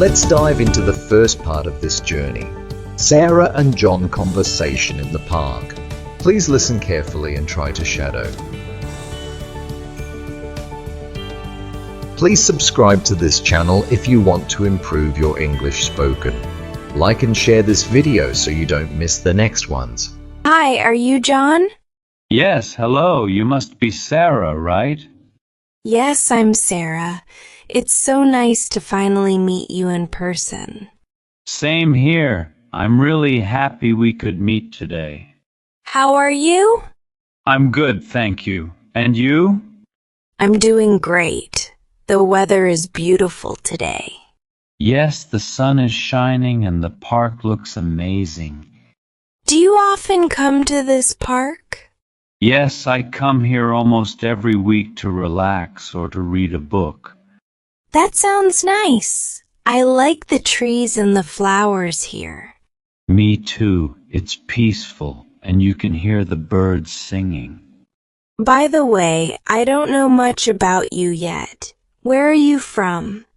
Let's dive into the first part of this journey, Sarah and John conversation in the park. Please listen carefully and try to shadow. Please subscribe to this channel if you want to improve your English spoken. Like and share this video so you don't miss the next ones. Hi, are you John? Yes, hello. You must be Sarah, right? Yes, I'm Sarah. It's so nice to finally meet you in person. Same here. I'm really happy we could meet today. How are you? I'm good, thank you. And you? I'm doing great. The weather is beautiful today. Yes, the sun is shining and the park looks amazing. Do you often come to this park? Yes, I come here almost every week to relax or to read a book. That sounds nice. I like the trees and the flowers here. Me too. It's peaceful and you can hear the birds singing. By the way, I don't know much about you yet. Where are you from?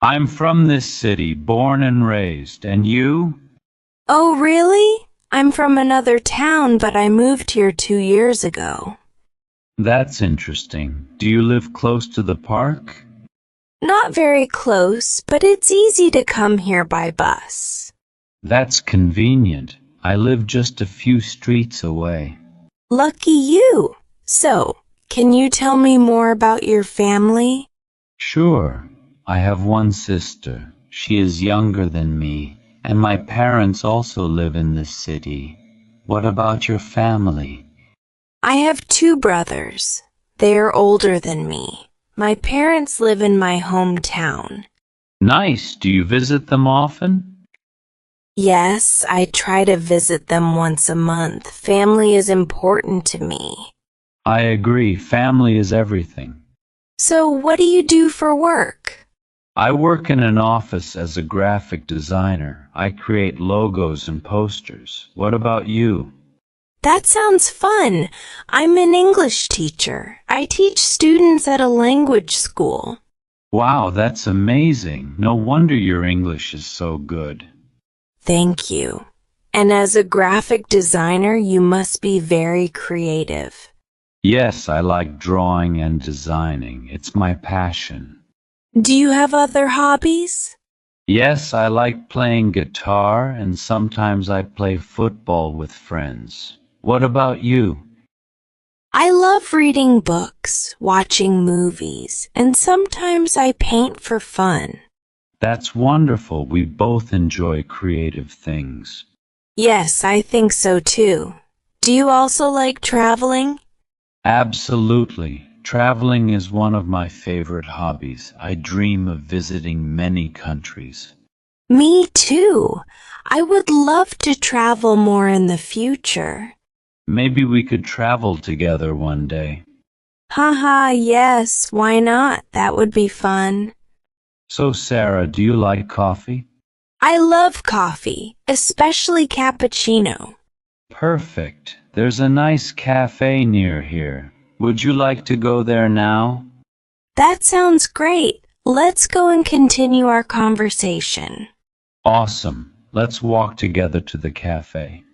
I'm from this city, born and raised. And you? Oh, really? I'm from another town, but I moved here 2 years ago. That's interesting. Do you live close to the park? Not very close, but it's easy to come here by bus. That's convenient. I live just a few streets away. Lucky you. So, can you tell me more about your family? Sure. I have one sister. She is younger than me, and my parents also live in this city. What about your family? I have 2 brothers. They are older than me. My parents live in my hometown. Nice. Do you visit them often? Yes, I try to visit them once a month. Family is important to me. I agree. Family is everything. So, what do you do for work? I work in an office as a graphic designer. I create logos and posters. What about you? That sounds fun. I'm an English teacher. I teach students at a language school. Wow, that's amazing. No wonder your English is so good. Thank you. And as a graphic designer, you must be very creative. Yes, I like drawing and designing. It's my passion. Do you have other hobbies? Yes, I like playing guitar and sometimes I play football with friends. What about you? I love reading books, watching movies, and sometimes I paint for fun. That's wonderful. We both enjoy creative things. Yes, I think so too. Do you also like traveling? Absolutely. Traveling is one of my favorite hobbies. I dream of visiting many countries. Me too. I would love to travel more in the future. Maybe we could travel together one day. Haha, yes, why not? That would be fun. So, Sarah, do you like coffee? I love coffee, especially cappuccino. Perfect. There's a nice cafe near here. Would you like to go there now? That sounds great. Let's go and continue our conversation. Awesome. Let's walk together to the cafe.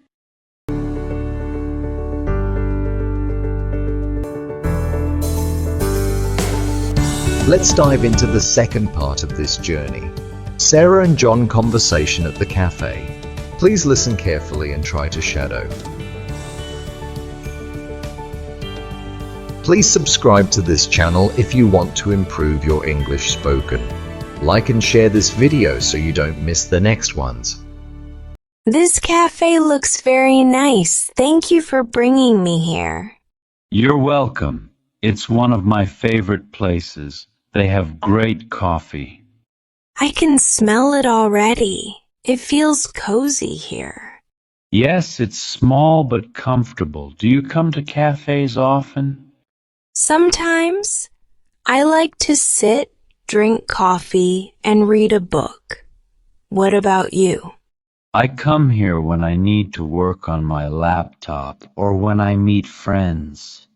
Let's dive into the second part of this journey, Sarah and John conversation at the cafe. Please listen carefully and try to shadow. Please subscribe to this channel if you want to improve your English spoken. Like and share this video so you don't miss the next ones. This cafe looks very nice. Thank you for bringing me here. You're welcome. It's one of my favorite places. They have great coffee. I can smell it already. It feels cozy here. Yes, it's small but comfortable. Do you come to cafes often? Sometimes I like to sit, drink coffee, and read a book. What about you? I come here when I need to work on my laptop or when I meet friends.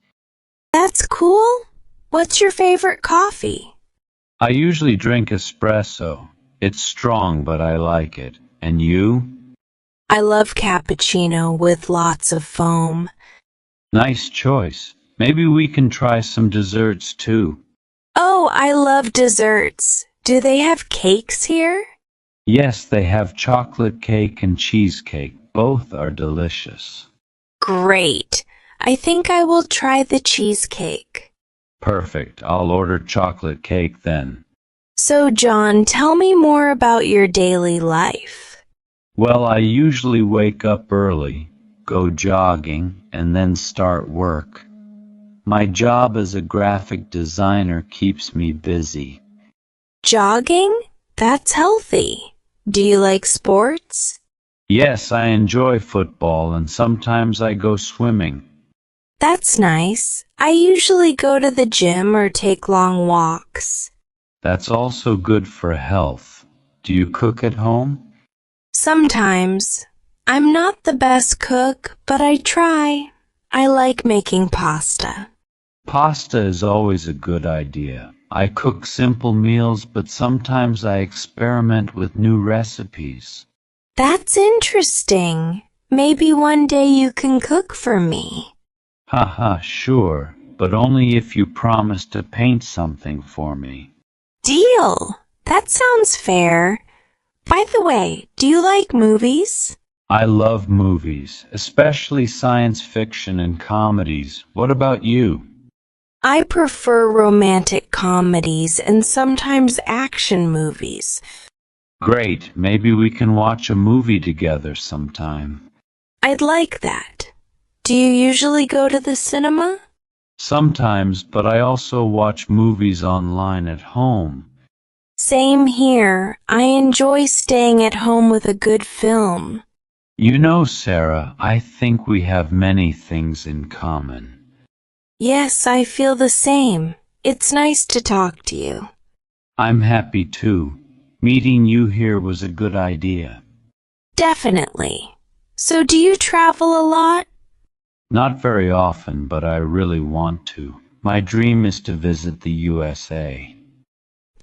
That's cool. What's your favorite coffee? I usually drink espresso. It's strong, but I like it. And you? I love cappuccino with lots of foam. Nice choice. Maybe we can try some desserts too. Oh, I love desserts. Do they have cakes here? Yes, they have chocolate cake and cheesecake. Both are delicious. Great. I think I will try the cheesecake. Perfect. I'll order chocolate cake then. So, John, tell me more about your daily life. Well, I usually wake up early, go jogging, and then start work. My job as a graphic designer keeps me busy. Jogging? That's healthy. Do you like sports? Yes, I enjoy football and sometimes I go swimming. That's nice. I usually go to the gym or take long walks. That's also good for health. Do you cook at home? Sometimes. I'm not the best cook, but I try. I like making pasta. Pasta is always a good idea. I cook simple meals, but sometimes I experiment with new recipes. That's interesting. Maybe one day you can cook for me. Haha, sure, but only if you promise to paint something for me. Deal. That sounds fair. By the way, do you like movies? I love movies, especially science fiction and comedies. What about you? I prefer romantic comedies and sometimes action movies. Great, maybe we can watch a movie together sometime. I'd like that. Do you usually go to the cinema? Sometimes, but I also watch movies online at home. Same here. I enjoy staying at home with a good film. You know, Sarah, I think we have many things in common. Yes, I feel the same. It's nice to talk to you. I'm happy too. Meeting you here was a good idea. Definitely. So do you travel a lot? Not very often, but I really want to. My dream is to visit the USA.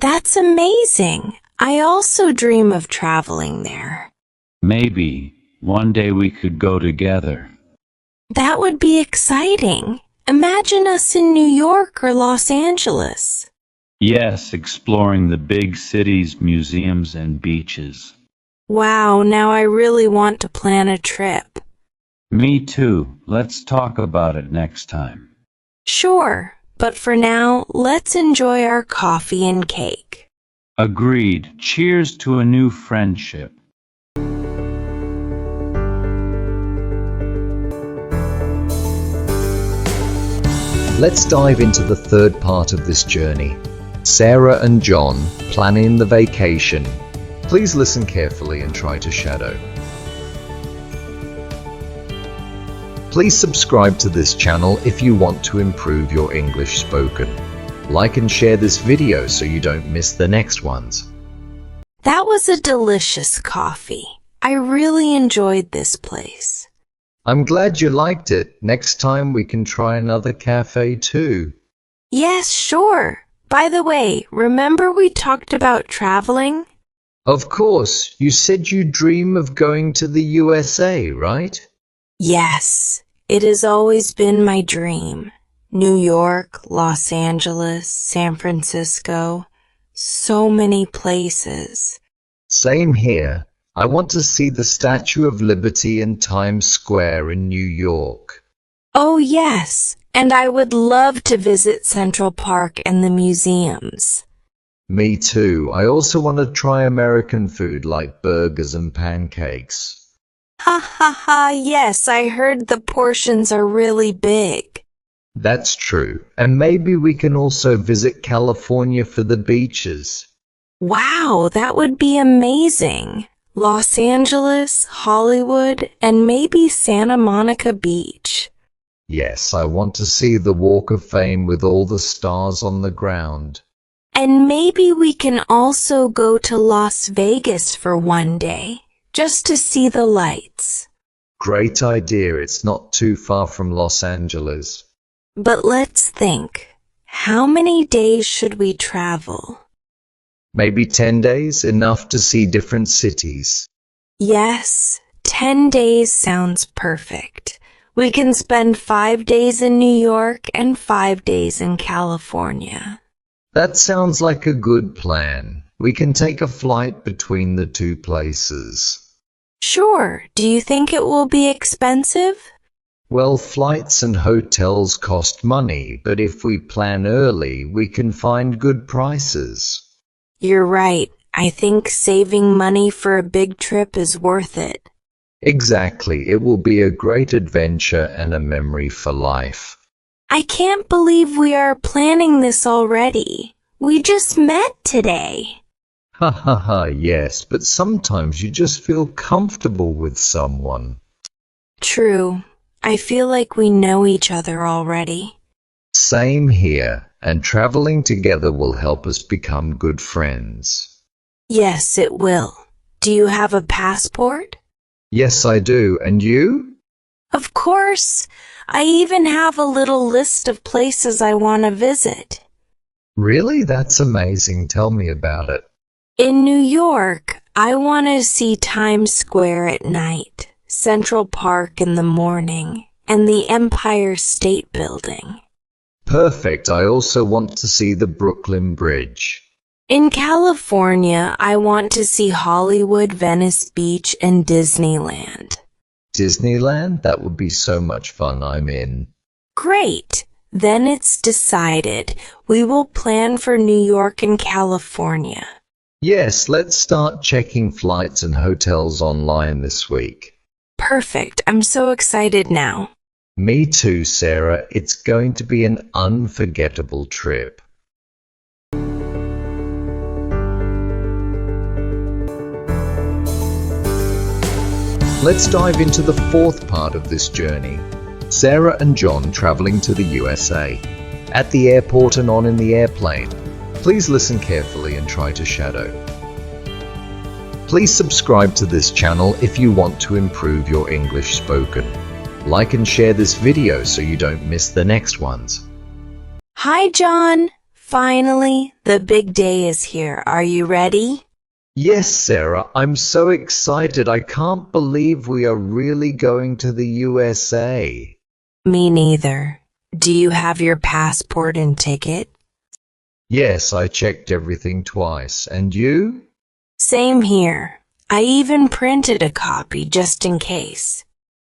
That's amazing. I also dream of traveling there. Maybe one day we could go together. That would be exciting. Imagine us in New York or Los Angeles. Yes, exploring the big cities, museums, and beaches. Wow, now I really want to plan a trip. Me too. Let's talk about it next time. Sure, but for now, let's enjoy our coffee and cake. Agreed. Cheers to a new friendship. Let's dive into the third part of this journey. Sarah and John planning the vacation. Please listen carefully and try to shadow. Please subscribe to this channel if you want to improve your English spoken. Like and share this video so you don't miss the next ones. That was a delicious coffee. I really enjoyed this place. I'm glad you liked it. Next time we can try another cafe too. Yes, sure. By the way, remember we talked about traveling? Of course, you said you dream of going to the USA, right? Yes, it has always been my dream. New York, Los Angeles, San Francisco, so many places. Same here. I want to see the Statue of Liberty in Times Square in New York. Oh yes, and I would love to visit Central Park and the museums. Me too. I also want to try American food like burgers and pancakes. Ha ha ha, yes, I heard the portions are really big. That's true. And maybe we can also visit California for the beaches. Wow, that would be amazing. Los Angeles, Hollywood, and maybe Santa Monica Beach. Yes, I want to see the Walk of Fame with all the stars on the ground. And maybe we can also go to Las Vegas for one day, just to see the lights. Great idea. It's not too far from Los Angeles. But let's think. How many days should we travel? Maybe 10 days, enough to see different cities. Yes, 10 days sounds perfect. We can spend 5 days in New York and 5 days in California. That sounds like a good plan. We can take a flight between the two places. Sure, do you think it will be expensive? Well, flights and hotels cost money, but if we plan early, we can find good prices. You're right. I think saving money for a big trip is worth it. Exactly. It will be a great adventure and a memory for life. I can't believe we are planning this already. We just met today. Ha ha ha, yes, but sometimes you just feel comfortable with someone. True. I feel like we know each other already. Same here, and traveling together will help us become good friends. Yes, it will. Do you have a passport? Yes, I do. And you? Of course. I even have a little list of places I want to visit. Really? That's amazing. Tell me about it. In New York, I want to see Times Square at night, Central Park in the morning, and the Empire State Building. Perfect. I also want to see the Brooklyn Bridge. In California, I want to see Hollywood, Venice Beach, and Disneyland. Disneyland? That would be so much fun. I'm in. Great! Then it's decided. We will plan for New York and California. Yes, let's start checking flights and hotels online this week. Perfect. I'm so excited now. Me too, Sarah. It's going to be an unforgettable trip. Let's dive into the fourth part of this journey. Sarah and John traveling to the USA. At the airport and on in the airplane. Please listen carefully and try to shadow. Please subscribe to this channel if you want to improve your English spoken. Like and share this video so you don't miss the next ones. Hi, John. Finally, the big day is here. Are you ready? Yes, Sarah, I'm so excited. I can't believe we are really going to the USA. Me neither. Do you have your passport and ticket? Yes, I checked everything twice. And you? Same here. I even printed a copy just in case.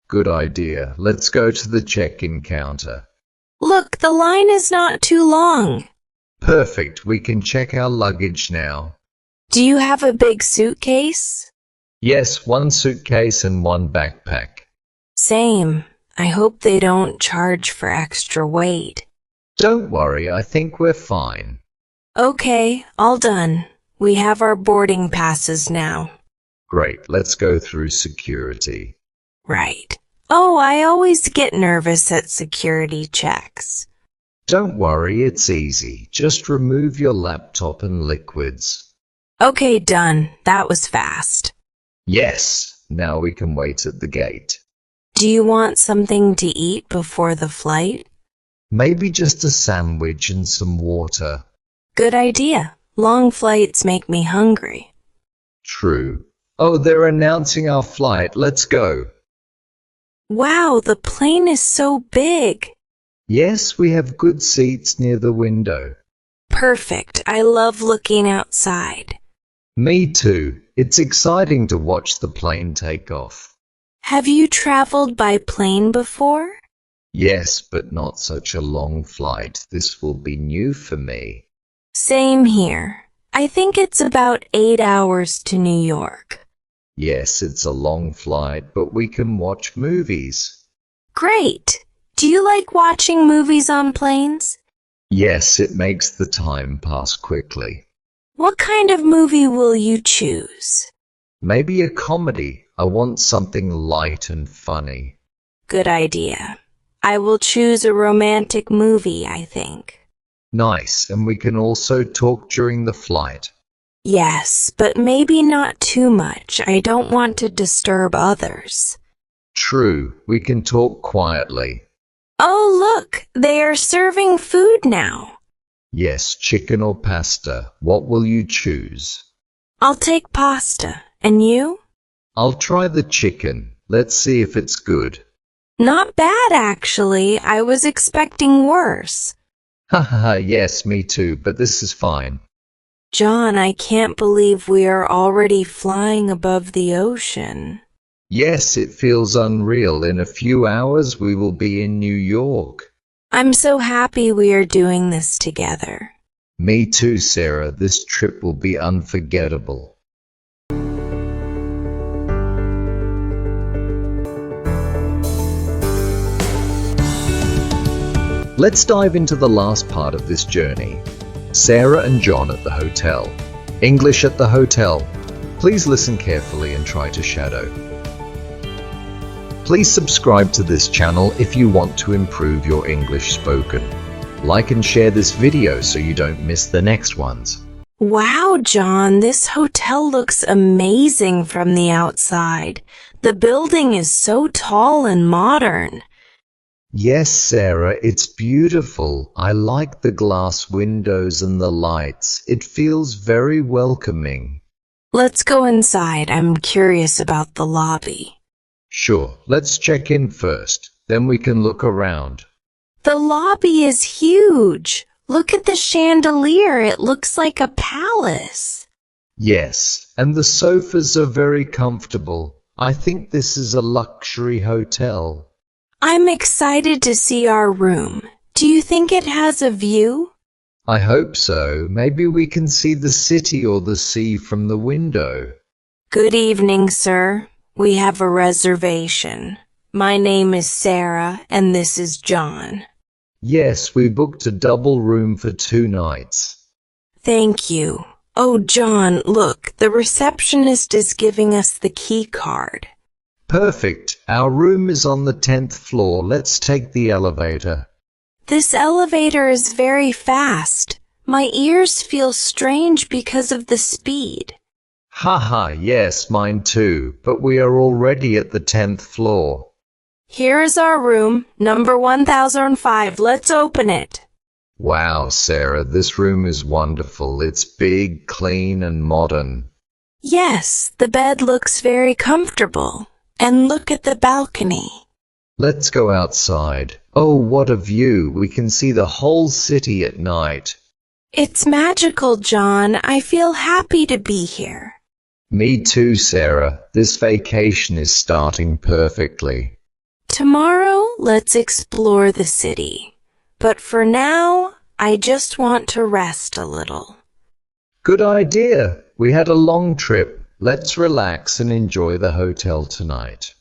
Good idea. Let's go to the check-in counter. Look, the line is not too long. Perfect. We can check our luggage now. Do you have a big suitcase? Yes, one suitcase and one backpack. Same. I hope they don't charge for extra weight. Don't worry, I think we're fine. Okay, all done. We have our boarding passes now. Great, let's go through security. Right. Oh, I always get nervous at security checks. Don't worry, it's easy. Just remove your laptop and liquids. Okay, done. That was fast. Yes, now we can wait at the gate. Do you want something to eat before the flight? Maybe just a sandwich and some water. Good idea. Long flights make me hungry. True. Oh, they're announcing our flight. Let's go. Wow, the plane is so big. Yes, we have good seats near the window. Perfect. I love looking outside. Me too. It's exciting to watch the plane take off. Have you traveled by plane before? Yes, but not such a long flight. This will be new for me. Same here. I think it's about 8 hours to New York. Yes, it's a long flight, but we can watch movies. Great! Do you like watching movies on planes? Yes, it makes the time pass quickly. What kind of movie will you choose? Maybe a comedy. I want something light and funny. Good idea. I will choose a romantic movie, I think. Nice, and we can also talk during the flight. Yes, but maybe not too much. I don't want to disturb others. True, we can talk quietly. Oh, look, they are serving food now. Yes, chicken or pasta. What will you choose? I'll take pasta. And you? I'll try the chicken. Let's see if it's good. Not bad, actually. I was expecting worse. Haha, yes, me too, but this is fine. John, I can't believe we are already flying above the ocean. Yes, it feels unreal. In a few hours we will be in New York. I'm so happy we are doing this together. Me too, Sarah. This trip will be unforgettable. Let's dive into the last part of this journey. Sarah and John at the hotel. English at the hotel. Please listen carefully and try to shadow. Please subscribe to this channel if you want to improve your English spoken. Like and share this video so you don't miss the next ones. Wow, John, this hotel looks amazing from the outside. The building is so tall and modern. Yes, Sarah, it's beautiful. I like the glass windows and the lights. It feels very welcoming. Let's go inside. I'm curious about the lobby. Sure, let's check in first. Then we can look around. The lobby is huge. Look at the chandelier. It looks like a palace. Yes, and the sofas are very comfortable. I think this is a luxury hotel. I'm excited to see our room. Do you think it has a view? I hope so. Maybe we can see the city or the sea from the window. Good evening, sir. We have a reservation. My name is Sarah, and this is John. Yes, we booked a double room for 2 nights. Thank you. Oh, John, look, the receptionist is giving us the key card. Perfect. Our room is on the 10th floor. Let's take the elevator. This elevator is very fast. My ears feel strange because of the speed. Haha, yes, mine too, but we are already at the 10th floor. Here is our room, number 1005. Let's open it. Wow, Sarah, this room is wonderful. It's big, clean, and modern. Yes, the bed looks very comfortable. And look at the balcony. Let's go outside. Oh, what a view. We can see the whole city at night. It's magical, John. I feel happy to be here. Me too, Sarah. This vacation is starting perfectly. Tomorrow, let's explore the city. But for now, I just want to rest a little. Good idea. We had a long trip. Let's relax and enjoy the hotel tonight.